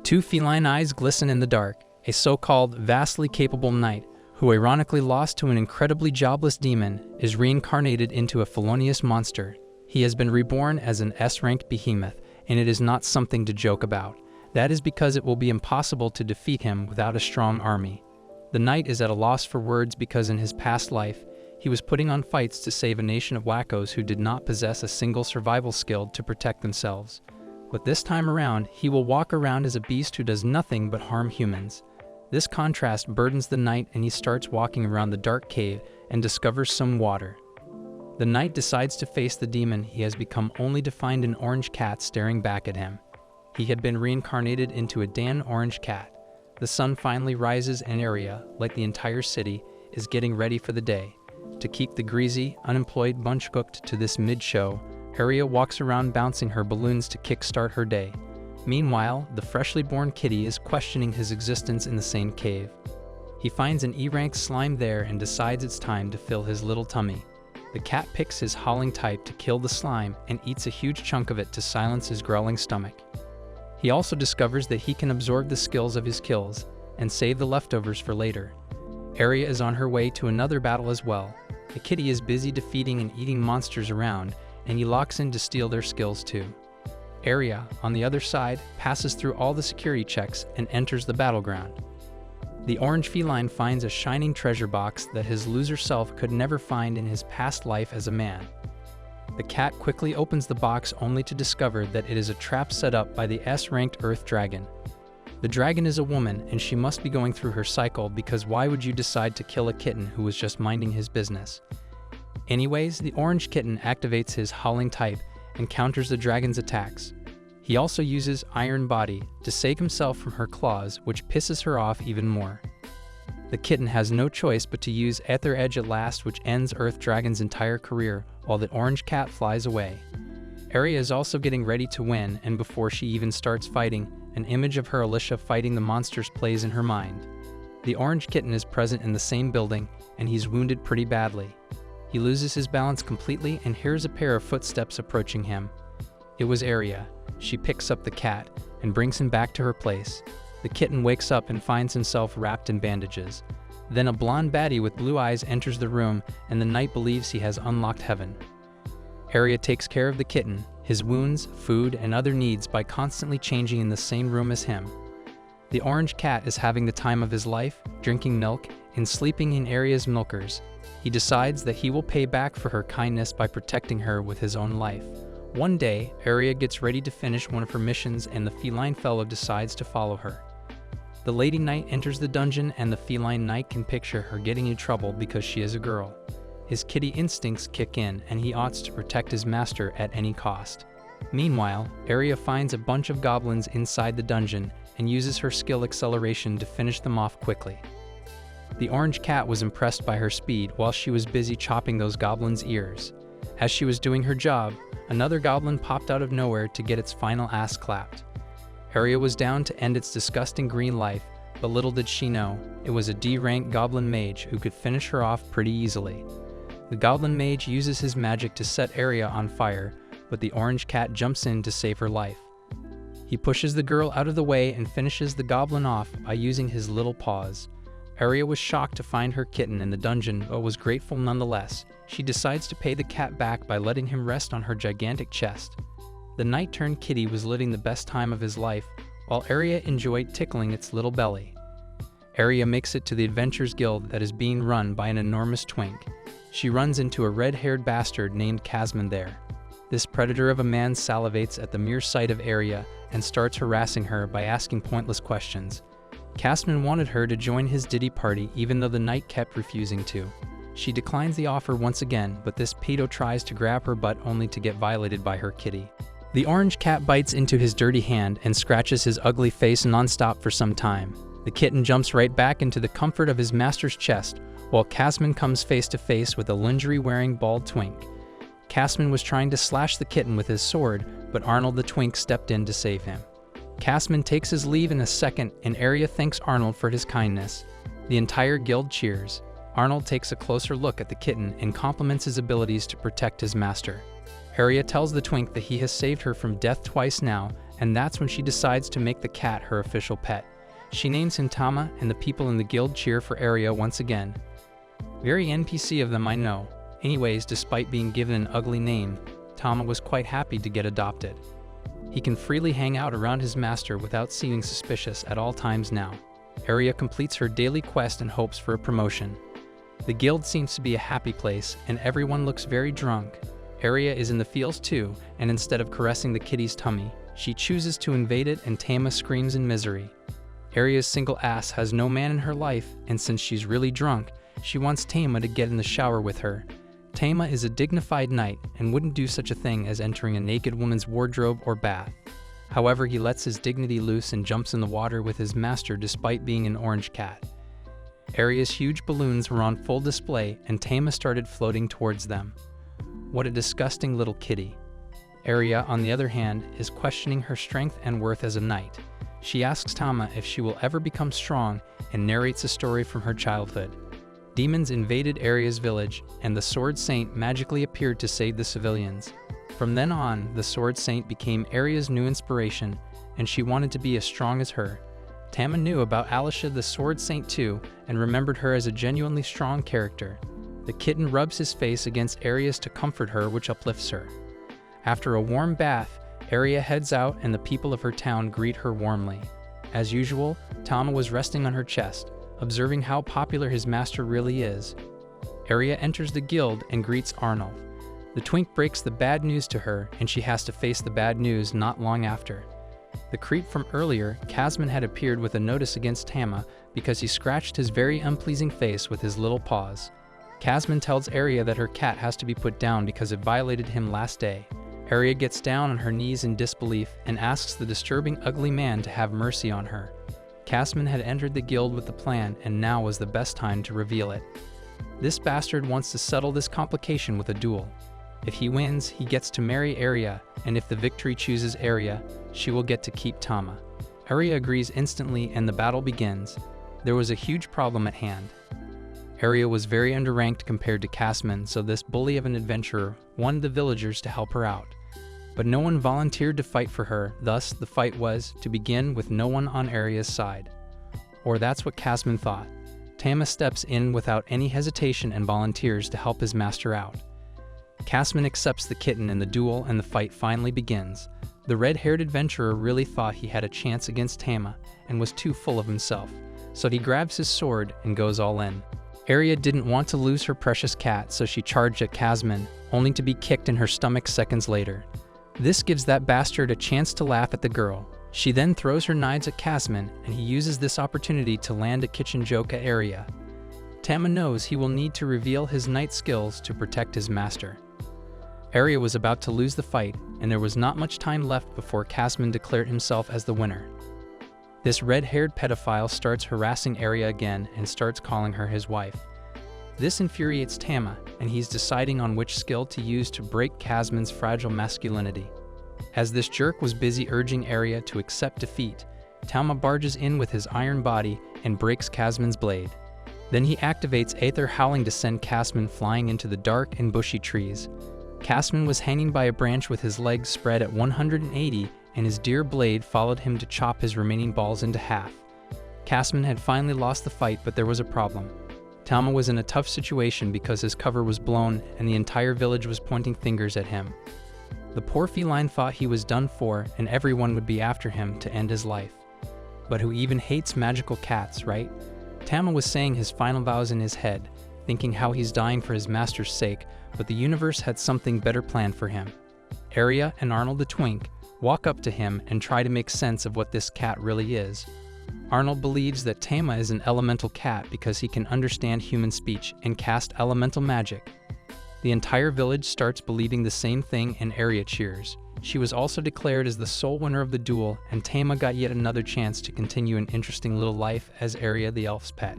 Two feline eyes glisten in the dark, a so-called vastly capable knight, who ironically lost to an incredibly jobless demon, is reincarnated into a felonious monster. He has been reborn as an S-ranked behemoth, and it is not something to joke about. That is because it will be impossible to defeat him without a strong army. The knight is at a loss for words because in his past life, he was putting on fights to save a nation of wackos who did not possess a single survival skill to protect themselves. But this time around, he will walk around as a beast who does nothing but harm humans. This contrast burdens the knight, and he starts walking around the dark cave and discovers some water. The knight decides to face the demon he has become only to find an orange cat staring back at him. He had been reincarnated into a Dan orange cat. The sun finally rises and Area, like the entire city, is getting ready for the day. To keep the greasy, unemployed bunch cooked to this mid-show, Area walks around bouncing her balloons to kickstart her day. Meanwhile, the freshly born kitty is questioning his existence in the same cave. He finds an E-rank slime there and decides it's time to fill his little tummy. The cat picks his howling type to kill the slime and eats a huge chunk of it to silence his growling stomach. He also discovers that he can absorb the skills of his kills and save the leftovers for later. Area is on her way to another battle as well. The kitty is busy defeating and eating monsters around, and he locks in to steal their skills too. Area, on the other side, passes through all the security checks and enters the battleground. The orange feline finds a shining treasure box that his loser self could never find in his past life as a man. The cat quickly opens the box only to discover that it is a trap set up by the S-ranked Earth Dragon. The dragon is a woman, and she must be going through her cycle because why would you decide to kill a kitten who was just minding his business? Anyways, the orange kitten activates his howling type and counters the dragon's attacks. He also uses Iron Body to save himself from her claws, which pisses her off even more. The kitten has no choice but to use Ether Edge at last, which ends Earth Dragon's entire career, while the orange cat flies away. Area is also getting ready to win, and before she even starts fighting, an image of her Alicia fighting the monsters plays in her mind. The orange kitten is present in the same building, and he's wounded pretty badly. He loses his balance completely and hears a pair of footsteps approaching him. It was Area. She picks up the cat and brings him back to her place. The kitten wakes up and finds himself wrapped in bandages. Then a blonde baddie with blue eyes enters the room, and the knight believes he has unlocked heaven. Area takes care of the kitten, his wounds, food, and other needs by constantly changing in the same room as him. The orange cat is having the time of his life, drinking milk and sleeping in Area's milkers. He decides that he will pay back for her kindness by protecting her with his own life. One day, Area gets ready to finish one of her missions, and the feline fellow decides to follow her. The lady knight enters the dungeon, and the feline knight can picture her getting in trouble because she is a girl. His kitty instincts kick in, and he oughts to protect his master at any cost. Meanwhile, Area finds a bunch of goblins inside the dungeon and uses her skill acceleration to finish them off quickly. The orange cat was impressed by her speed while she was busy chopping those goblins' ears. As she was doing her job, another goblin popped out of nowhere to get its final ass clapped. Area was down to end its disgusting green life, but little did she know, it was a D-rank goblin mage who could finish her off pretty easily. The goblin mage uses his magic to set Area on fire, but the orange cat jumps in to save her life. He pushes the girl out of the way and finishes the goblin off by using his little paws. Area was shocked to find her kitten in the dungeon, but was grateful nonetheless. She decides to pay the cat back by letting him rest on her gigantic chest. The knight-turned-kitty was living the best time of his life, while Area enjoyed tickling its little belly. Area makes it to the Adventurers Guild that is being run by an enormous twink. She runs into a red-haired bastard named Casman there. This predator of a man salivates at the mere sight of Area and starts harassing her by asking pointless questions. Casman wanted her to join his ditty party even though the knight kept refusing to. She declines the offer once again, but this pedo tries to grab her butt only to get violated by her kitty. The orange cat bites into his dirty hand and scratches his ugly face nonstop for some time. The kitten jumps right back into the comfort of his master's chest, while Casman comes face to face with a lingerie-wearing bald twink. Casman was trying to slash the kitten with his sword, but Arnold the twink stepped in to save him. Casman takes his leave in a second, and Area thanks Arnold for his kindness. The entire guild cheers. Arnold takes a closer look at the kitten and compliments his abilities to protect his master. Area tells the twink that he has saved her from death twice now, and that's when she decides to make the cat her official pet. She names him Tama, and the people in the guild cheer for Area once again. Very NPC of them, I know. Anyways, despite being given an ugly name, Tama was quite happy to get adopted. He can freely hang out around his master without seeming suspicious at all times now. Area completes her daily quest and hopes for a promotion. The guild seems to be a happy place, and everyone looks very drunk. Area is in the fields too, and instead of caressing the kitty's tummy, she chooses to invade it, and Tama screams in misery. Area's single ass has no man in her life, and since she's really drunk, she wants Tama to get in the shower with her. Tama is a dignified knight and wouldn't do such a thing as entering a naked woman's wardrobe or bath. However, he lets his dignity loose and jumps in the water with his master despite being an orange cat. Area's huge balloons were on full display, and Tama started floating towards them. What a disgusting little kitty. Area, on the other hand, is questioning her strength and worth as a knight. She asks Tama if she will ever become strong and narrates a story from her childhood. Demons invaded Area's village, and the Sword Saint magically appeared to save the civilians. From then on, the Sword Saint became Area's new inspiration, and she wanted to be as strong as her. Tama knew about Alicia the Sword Saint too, and remembered her as a genuinely strong character. The kitten rubs his face against Area's to comfort her, which uplifts her. After a warm bath, Area heads out, and the people of her town greet her warmly. As usual, Tama was resting on her chest, observing how popular his master really is. Area enters the guild and greets Arnold. The twink breaks the bad news to her, and she has to face the bad news not long after. The creep from earlier, Casman, had appeared with a notice against Tama because he scratched his very unpleasing face with his little paws. Casman tells Area that her cat has to be put down because it violated him last day. Area gets down on her knees in disbelief and asks the disturbing ugly man to have mercy on her. Casman had entered the guild with the plan, and now was the best time to reveal it. This bastard wants to settle this complication with a duel. If he wins, he gets to marry Area, and if the victory chooses Area, she will get to keep Tama. Area agrees instantly, and the battle begins. There was a huge problem at hand. Area was very underranked compared to Casman, so this bully of an adventurer wanted the villagers to help her out. But no one volunteered to fight for her, thus the fight was, to begin with, no one on Area's side. Or that's what Casman thought. Tama steps in without any hesitation and volunteers to help his master out. Casman accepts the kitten in the duel, and the fight finally begins. The red-haired adventurer really thought he had a chance against Tama and was too full of himself, so he grabs his sword and goes all in. Area didn't want to lose her precious cat, so she charged at Casman, only to be kicked in her stomach seconds later. This gives that bastard a chance to laugh at the girl. She then throws her knives at Casman, and he uses this opportunity to land a kitchen joke at Area. Tama knows he will need to reveal his knight skills to protect his master. Area was about to lose the fight, and there was not much time left before Casman declared himself as the winner. This red-haired pedophile starts harassing Area again and starts calling her his wife. This infuriates Tama, and he's deciding on which skill to use to break Casman's fragile masculinity. As this jerk was busy urging Area to accept defeat, Tama barges in with his iron body and breaks Casman's blade. Then he activates Aether Howling to send Casman flying into the dark and bushy trees. Casman was hanging by a branch with his legs spread at 180, and his dear blade followed him to chop his remaining balls into half. Casman had finally lost the fight, but there was a problem. Tama was in a tough situation because his cover was blown and the entire village was pointing fingers at him. The poor feline thought he was done for and everyone would be after him to end his life. But who even hates magical cats, right? Tama was saying his final vows in his head, thinking how he's dying for his master's sake, but the universe had something better planned for him. Area and Arnold the Twink walk up to him and try to make sense of what this cat really is. Arnold believes that Tama is an elemental cat because he can understand human speech and cast elemental magic. The entire village starts believing the same thing, and Area cheers. She was also declared as the sole winner of the duel, and Tama got yet another chance to continue an interesting little life as Area the elf's pet.